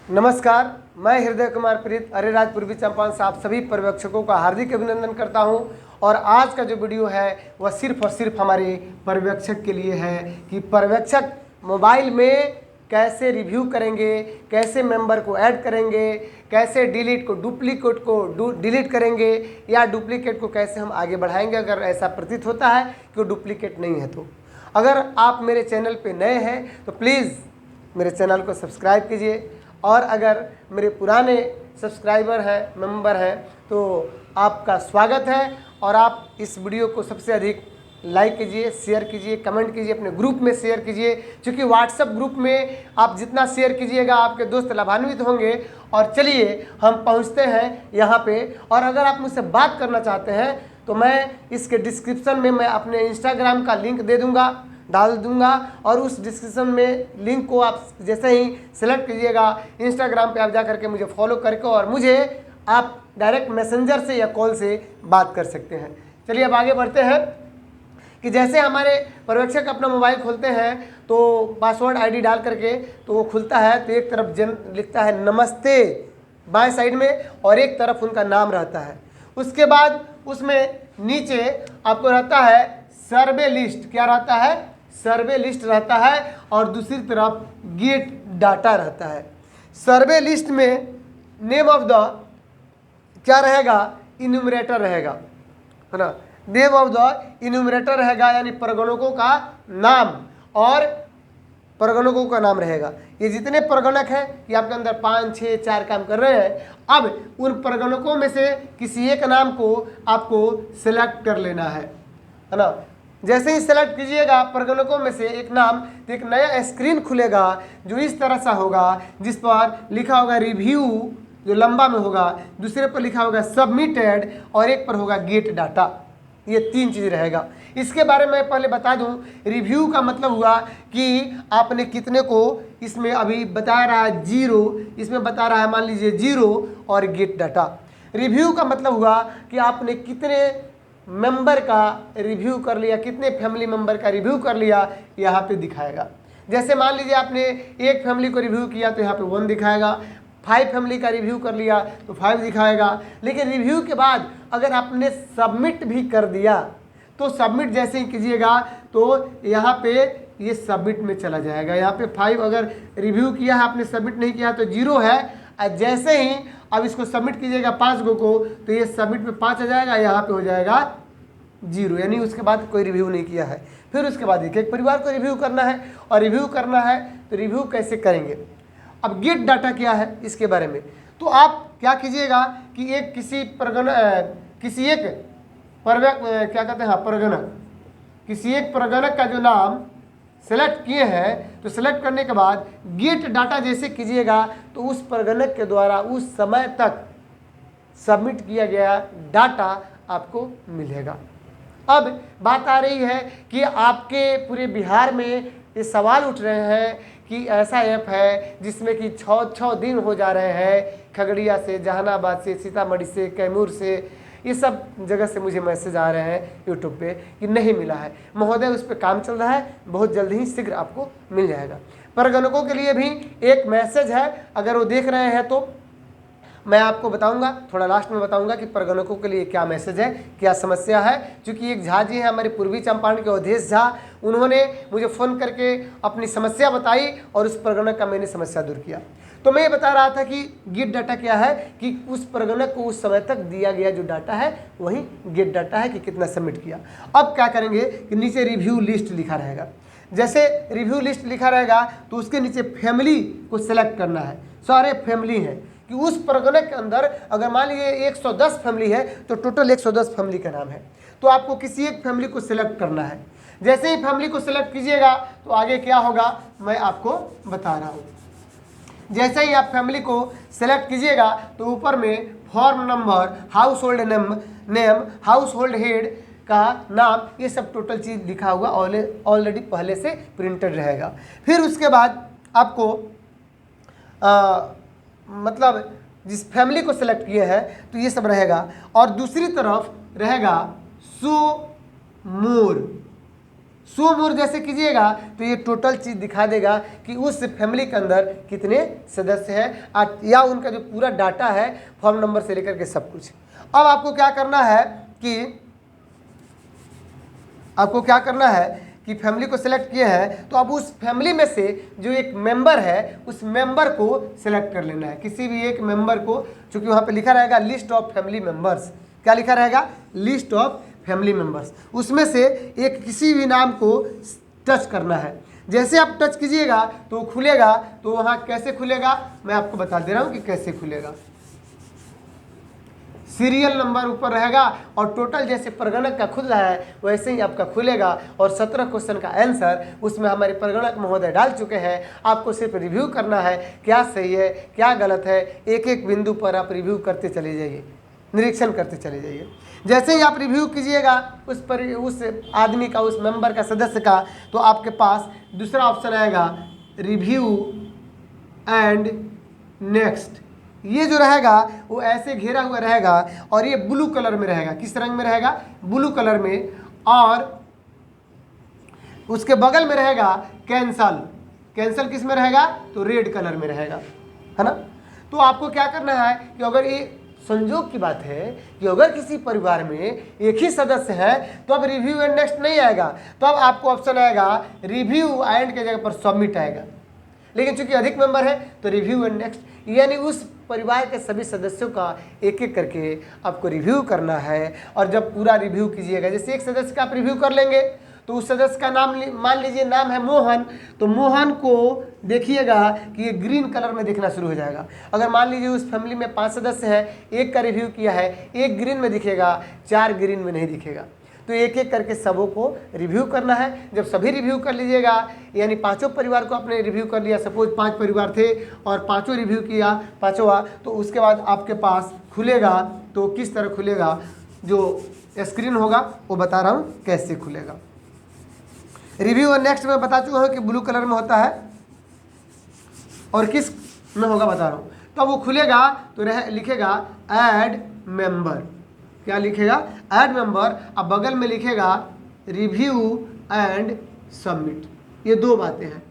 नमस्कार, मैं हृदय कुमार प्रीत अरेराज पूर्वी चंपारण से आप सभी पर्यवेक्षकों का हार्दिक अभिनंदन करता हूं। और आज का जो वीडियो है वह सिर्फ और सिर्फ हमारे पर्यवेक्षक के लिए है कि पर्यवेक्षक मोबाइल में कैसे रिव्यू करेंगे, कैसे मेंबर को ऐड करेंगे, कैसे डुप्लीकेट को डिलीट करेंगे या डुप्लीकेट को कैसे हम आगे बढ़ाएंगे अगर ऐसा प्रतीत होता है कि वो डुप्लीकेट नहीं है। तो अगर आप मेरे चैनल पे नए हैं तो प्लीज़ मेरे चैनल को सब्सक्राइब कीजिए, और अगर मेरे पुराने सब्सक्राइबर हैं, मेंबर हैं, तो आपका स्वागत है। और आप इस वीडियो को सबसे अधिक लाइक कीजिए, शेयर कीजिए, कमेंट कीजिए, अपने ग्रुप में शेयर कीजिए, क्योंकि व्हाट्सएप ग्रुप में आप जितना शेयर कीजिएगा आपके दोस्त लाभान्वित होंगे। और चलिए हम पहुंचते हैं यहाँ पे। और अगर आप मुझसे बात करना चाहते हैं तो मैं इसके डिस्क्रिप्शन में मैं अपने इंस्टाग्राम का लिंक डाल दूंगा, और उस डिस्क्रिप्शन में लिंक को आप जैसे ही सेलेक्ट कीजिएगा इंस्टाग्राम पे आप जा करके मुझे फॉलो करके और मुझे आप डायरेक्ट मैसेंजर से या कॉल से बात कर सकते हैं। चलिए अब आगे बढ़ते हैं कि जैसे हमारे पर्यवेक्षक अपना मोबाइल खोलते हैं तो पासवर्ड आईडी डाल करके तो वो खुलता है, तो एक तरफ लिखता है नमस्ते बाएं साइड में और एक तरफ उनका नाम रहता है। उसके बाद उसमें नीचे आपको रहता है सर्वे लिस्ट। क्या रहता है? सर्वे लिस्ट रहता है, और दूसरी तरफ गेट डाटा रहता है। सर्वे लिस्ट में नेम ऑफ द क्या रहेगा? इन्यूमरेटर रहेगा, है ना। नेम ऑफ द इन्यूमरेटर रहेगा, यानी परगणकों का नाम, और परगणकों का नाम रहेगा। ये जितने परगणक हैं ये आपके अंदर 5, 6, 4 काम कर रहे हैं। अब उन परगणकों में से किसी एक नाम को आपको सिलेक्ट कर लेना है ना। जैसे ही सेलेक्ट कीजिएगा परगणकों में से एक नाम, तो एक नया स्क्रीन खुलेगा जो इस तरह सा होगा, जिस पर लिखा होगा रिव्यू, जो लंबा में होगा, दूसरे पर लिखा होगा सबमिटेड, और एक पर होगा गेट डाटा। ये 3 चीज़ रहेगा। इसके बारे में पहले बता दूं, रिव्यू का मतलब हुआ कि आपने कितने को, इसमें अभी बता रहा है 0, इसमें बता रहा है मान लीजिए 0, और गेट डाटा। रिव्यू का मतलब हुआ कि आपने कितने मेंबर का रिव्यू कर लिया, कितने फैमिली मेंबर का रिव्यू कर लिया, यहाँ पे दिखाएगा। जैसे मान लीजिए आपने एक फैमिली को रिव्यू किया तो यहाँ पे 1 दिखाएगा, 5 फैमिली का रिव्यू कर लिया तो 5 दिखाएगा। लेकिन रिव्यू के बाद अगर आपने सबमिट भी कर दिया तो सबमिट जैसे ही कीजिएगा तो यहाँ पे ये सबमिट में चला जाएगा। यहाँ पे 5 अगर रिव्यू किया है आपने, सबमिट नहीं किया तो 0 है। और जैसे ही अब इसको सबमिट कीजिएगा 5 को, तो ये सबमिट में 5 आ जाएगा, यहाँ पे हो जाएगा 0, यानी उसके बाद कोई रिव्यू नहीं किया है। फिर उसके बाद एक परिवार को रिव्यू करना है, और रिव्यू करना है तो रिव्यू कैसे करेंगे। अब गेट डाटा क्या है इसके बारे में, तो आप क्या कीजिएगा कि किसी एक परगणक का जो नाम सेलेक्ट किए हैं, तो सेलेक्ट करने के बाद गेट डाटा जैसे कीजिएगा तो उस परगणक के द्वारा उस समय तक सबमिट किया गया डाटा आपको मिलेगा। अब बात आ रही है कि आपके पूरे बिहार में ये सवाल उठ रहे हैं कि ऐसा ऐप है जिसमें कि 6 दिन हो जा रहे हैं, खगड़िया से, जहानाबाद से, सीतामढ़ी से, कैमूर से, ये सब जगह से मुझे मैसेज आ रहे हैं यूट्यूब पे कि नहीं मिला है। महोदय उस पर काम चल रहा है, बहुत जल्द ही शीघ्र आपको मिल जाएगा। परगणकों के लिए भी एक मैसेज है, अगर वो देख रहे हैं तो मैं आपको बताऊंगा, थोड़ा लास्ट में बताऊंगा कि परगणकों के लिए क्या मैसेज है, क्या समस्या है। क्योंकि एक झा जी हैं हमारे पूर्वी चंपारण के अवधेश झा, उन्होंने मुझे फ़ोन करके अपनी समस्या बताई और उस परगणक का मैंने समस्या दूर किया। तो मैं ये बता रहा था कि गेट डाटा क्या है, कि उस परगणक को उस समय तक दिया गया जो डाटा है वही गेट डाटा है कि कितना सबमिट किया। अब क्या करेंगे कि नीचे रिव्यू लिस्ट लिखा रहेगा। जैसे रिव्यू लिस्ट लिखा रहेगा तो उसके नीचे फैमिली को सिलेक्ट करना है। सारे फैमिली हैं कि उस परगणक के अंदर अगर मान लीजिए 110 फैमिली है तो टोटल 110 फैमिली का नाम है, तो आपको किसी एक फैमिली को सिलेक्ट करना है। जैसे ही फैमिली को सिलेक्ट कीजिएगा तो आगे क्या होगा मैं आपको बता रहा हूँ। जैसे ही आप फैमिली को सिलेक्ट कीजिएगा तो ऊपर में form number, house hold name, house hold head का नाम, ये सब टोटल चीज़ लिखा हुआ ऑलरेडी पहले से प्रिंटेड रहेगा। फिर उसके बाद आपको मतलब जिस फैमिली को सिलेक्ट किए हैं तो ये सब रहेगा, और दूसरी तरफ रहेगा शो शो मोर जैसे कीजिएगा तो ये टोटल चीज़ दिखा देगा कि उस फैमिली के अंदर कितने सदस्य हैं या उनका जो पूरा डाटा है फॉर्म नंबर से लेकर के सब कुछ। अब आपको क्या करना है कि फैमिली को सिलेक्ट किए हैं तो अब उस फैमिली में से जो एक मेंबर है उस मेंबर को सिलेक्ट कर लेना है, किसी भी एक मेंबर को, चूंकि वहाँ पे लिखा रहेगा लिस्ट ऑफ फैमिली मेंबर्स। क्या लिखा रहेगा? List of family members. उसमें से एक किसी भी नाम को टच करना है। जैसे आप टच कीजिएगा तो खुलेगा। तो वहाँ कैसे खुलेगा मैं आपको बता दे रहा हूँ कि कैसे खुलेगा। सीरियल नंबर ऊपर रहेगा और टोटल जैसे परगणक का खुल रहा है वैसे ही आपका खुलेगा। और 17 क्वेश्चन का आंसर उसमें हमारे परगणक महोदय डाल चुके हैं। आपको सिर्फ रिव्यू करना है, क्या सही है क्या गलत है, एक एक बिंदु पर आप रिव्यू करते चले जाइए, निरीक्षण करते चले जाइए। जैसे ही आप रिव्यू कीजिएगा उस आदमी का, उस मेंबर का, सदस्य का, तो आपके पास दूसरा ऑप्शन आएगा रिव्यू एंड नेक्स्ट। ये जो रहेगा वो ऐसे घेरा हुआ रहेगा और ये ब्लू कलर में रहेगा। किस रंग में रहेगा? ब्लू कलर में। और उसके बगल में रहेगा कैंसल। कैंसल किस में रहेगा? तो रेड कलर में रहेगा, है ना। तो आपको क्या करना है कि अगर ये संयोग की बात है कि अगर किसी परिवार में एक ही सदस्य है तो अब रिव्यू एंड नेक्स्ट नहीं आएगा, तो अब आपको ऑप्शन आएगा रिव्यू एंड के जगह पर सबमिट आएगा। लेकिन चूंकि अधिक मेंबर है तो रिव्यू एंड नेक्स्ट, यानी उस परिवार के सभी सदस्यों का एक एक करके आपको रिव्यू करना है। और जब पूरा रिव्यू कीजिएगा, जैसे एक सदस्य का आप रिव्यू कर लेंगे तो उस सदस्य का नाम मान लीजिए नाम है मोहन, तो मोहन को देखिएगा कि ये ग्रीन कलर में दिखना शुरू हो जाएगा। अगर मान लीजिए उस फैमिली में 5 सदस्य हैं, एक का रिव्यू किया है, एक ग्रीन में दिखेगा, 4 ग्रीन में नहीं दिखेगा। तो एक एक करके सबों को रिव्यू करना है। जब सभी रिव्यू कर लीजिएगा, यानी 5 परिवार को आपने रिव्यू कर लिया, सपोज 5 परिवार थे और 5 रिव्यू किया, 5वां, तो उसके बाद आपके पास खुलेगा। तो किस तरह खुलेगा, जो स्क्रीन होगा वो बता रहा हूँ कैसे खुलेगा। रिव्यू और नेक्स्ट में बता चुका हूँ कि ब्लू कलर में होता है और किस में होगा बता रहा हूँ। तो वो खुलेगा तो लिखेगा ऐड मेंबर। क्या लिखेगा? Add member. अब बगल में लिखेगा रिव्यू एंड सबमिट। ये 2 बातें हैं,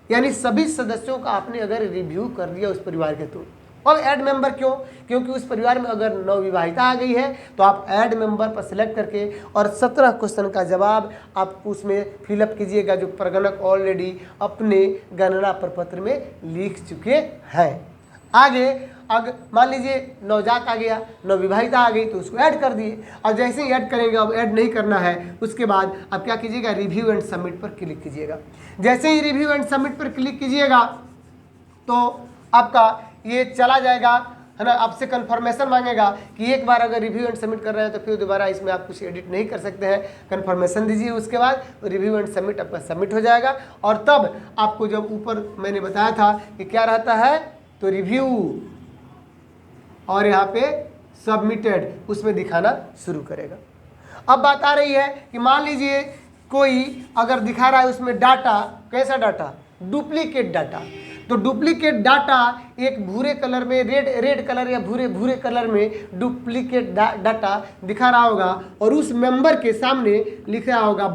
यानी सभी सदस्यों का आपने अगर रिव्यू कर दिया उस परिवार के। तो अब ऐड मेंबर क्यों? क्योंकि उस परिवार में अगर नवविवाहिता आ गई है तो आप ऐड मेंबर पर सिलेक्ट करके और 17 क्वेश्चन का जवाब आप उसमें फिलअप कीजिएगा, जो परगणक ऑलरेडी अपने गणना प्रपत्र में लिख चुके हैं। आगे अगर मान लीजिए नवजात आ गया, नवविवाहिता आ गई, तो उसको ऐड कर दिए। और जैसे ही ऐड करेंगे, अब ऐड नहीं करना है, उसके बाद आप क्या कीजिएगा, रिव्यू एंड सबमिट पर क्लिक कीजिएगा। जैसे ही रिव्यू एंड सबमिट पर क्लिक कीजिएगा तो आपका ये चला जाएगा, है ना। आपसे कंफर्मेशन मांगेगा कि एक बार अगर रिव्यू एंड सबमिट कर रहे हैं तो फिर दोबारा इसमें आप कुछ एडिट नहीं कर सकते हैं, कंफर्मेशन दीजिए। उसके बाद रिव्यू एंड सबमिट आपका सबमिट हो जाएगा। और तब आपको जब ऊपर मैंने बताया था कि क्या रहता है, तो रिव्यू और यहाँ पे सबमिटेड, उसमें दिखाना शुरू करेगा। अब बात आ रही है कि मान लीजिए कोई अगर दिखा रहा है उसमें डाटा, कैसा डाटा? Duplicate data. तो डुप्लीकेट डाटा एक भूरे कलर में, रेड कलर या भूरे कलर में डुप्लीकेट डाटा दिखा रहा होगा और उस मेंबर के सामने लिख रहा होगा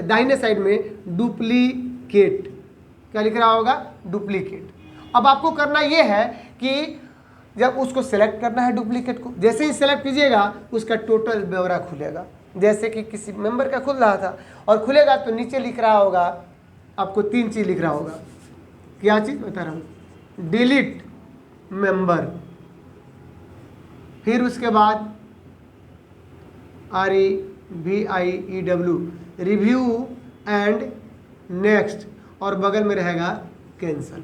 दाहिने साइड में डुप्लीकेट। क्या लिख रहा होगा? डुप्लीकेट। अब आपको करना यह है कि जब उसको सेलेक्ट करना है डुप्लीकेट को, जैसे ही सेलेक्ट कीजिएगा उसका टोटल ब्यौरा खुलेगा। जैसे कि किसी मेंबर का खुल रहा था और खुलेगा तो नीचे लिख रहा होगा, आपको 3 चीज़ लिख रहा होगा। क्या चीज़ बता रहा हूँ? डिलीट मेंबर, फिर उसके बाद REVIEW रिव्यू एंड नेक्स्ट, और बगल में रहेगा कैंसल।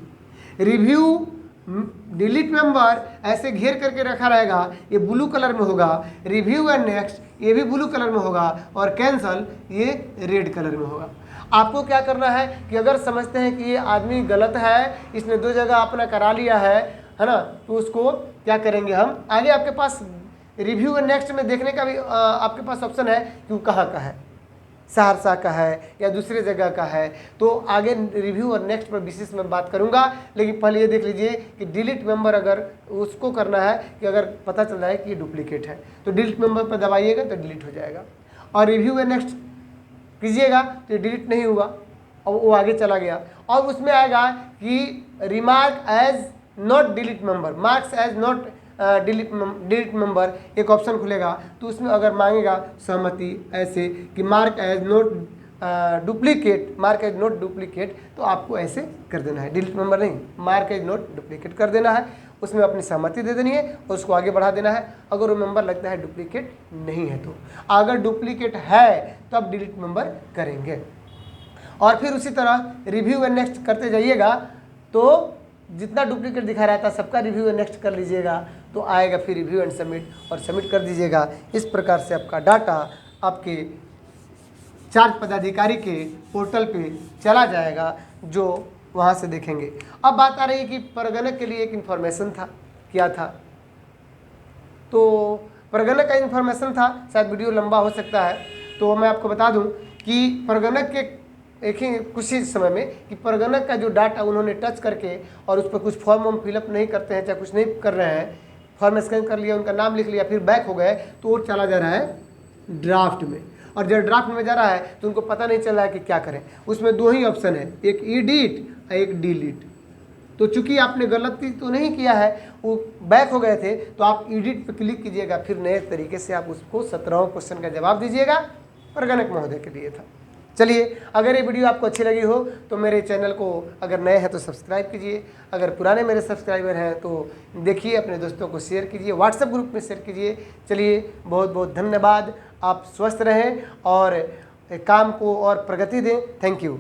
रिव्यू डिलीट मेंबर ऐसे घेर करके रखा रहेगा, ये ब्लू कलर में होगा। रिव्यू एंड नेक्स्ट ये भी ब्लू कलर में होगा और कैंसल ये रेड कलर में होगा। आपको क्या करना है कि अगर समझते हैं कि ये आदमी गलत है, इसने 2 जगह अपना करा लिया है ना, तो उसको क्या करेंगे हम, आगे आपके पास रिव्यू एंड नेक्स्ट में देखने का भी आपके पास ऑप्शन है कि वो कहाँ का है, सहरसा का है या दूसरे जगह का है। तो आगे रिव्यू और नेक्स्ट पर विशेष में बात करूंगा, लेकिन पहले ये देख लीजिए कि डिलीट मेंबर अगर उसको करना है कि अगर पता चल रहा है कि ये डुप्लीकेट है तो डिलीट मेंबर पर दबाइएगा तो डिलीट हो जाएगा। और रिव्यू एंड नेक्स्ट कीजिएगा तो ये डिलीट नहीं हुआ और वो आगे चला गया। और उसमें आएगा कि remark as not delete member, marks as not delete member एक ऑप्शन खुलेगा। तो उसमें अगर मांगेगा सहमति ऐसे कि mark as not duplicate, mark as not duplicate, तो आपको ऐसे कर देना है, डिलीट मेंबर नहीं, मार्क एज नॉट डुप्लीकेट कर देना है। उसमें अपनी सहमति दे देनी है और उसको आगे बढ़ा देना है। अगर वो मेंबर लगता है डुप्लीकेट नहीं है तो, अगर डुप्लीकेट है तो आप डिलीट मेंबर करेंगे। और फिर उसी तरह रिव्यू एंड नेक्स्ट करते जाइएगा, तो जितना डुप्लीकेट दिखा रहता है सबका रिव्यू एंड नेक्स्ट कर लीजिएगा, तो आएगा फिर रिव्यू एंड सबमिट, और सबमिट कर दीजिएगा। इस प्रकार से आपका डाटा आपके चार्ज पदाधिकारी के पोर्टल पे चला जाएगा, जो वहाँ से देखेंगे। अब बात आ रही है कि परगणक के लिए एक इन्फॉर्मेशन था, क्या था? तो परगणक का इन्फॉर्मेशन था, शायद वीडियो लंबा हो सकता है, तो मैं आपको बता दूं कि परगणक के एक ही कुछ ही समय में कि परगणक का जो डाटा उन्होंने टच करके और उस पर कुछ फॉर्म हम फिलअप नहीं करते हैं, चाहे कुछ नहीं कर रहे हैं, फॉर्म स्कैन कर लिया, उनका नाम लिख लिया, फिर बैक हो गए, तो वो चला जा रहा है ड्राफ्ट में। और जब ड्राफ्ट में जा रहा है तो उनको पता नहीं चल रहा है कि क्या करें। उसमें दो ही ऑप्शन है, एक एडिट और एक डिलीट। तो चूंकि आपने गलती तो नहीं किया है, वो बैक हो गए थे, तो आप एडिट पे क्लिक कीजिएगा, फिर नए तरीके से आप उसको 17वां क्वेश्चन का जवाब दीजिएगा। परगणक महोदय के लिए था। चलिए, अगर ये वीडियो आपको अच्छी लगी हो तो मेरे चैनल को अगर नए हैं तो सब्सक्राइब कीजिए, अगर पुराने मेरे सब्सक्राइबर हैं तो देखिए, अपने दोस्तों को शेयर कीजिए, व्हाट्सएप ग्रुप में शेयर कीजिए। चलिए, बहुत बहुत धन्यवाद। आप स्वस्थ रहें और काम को और प्रगति दें। Thank you.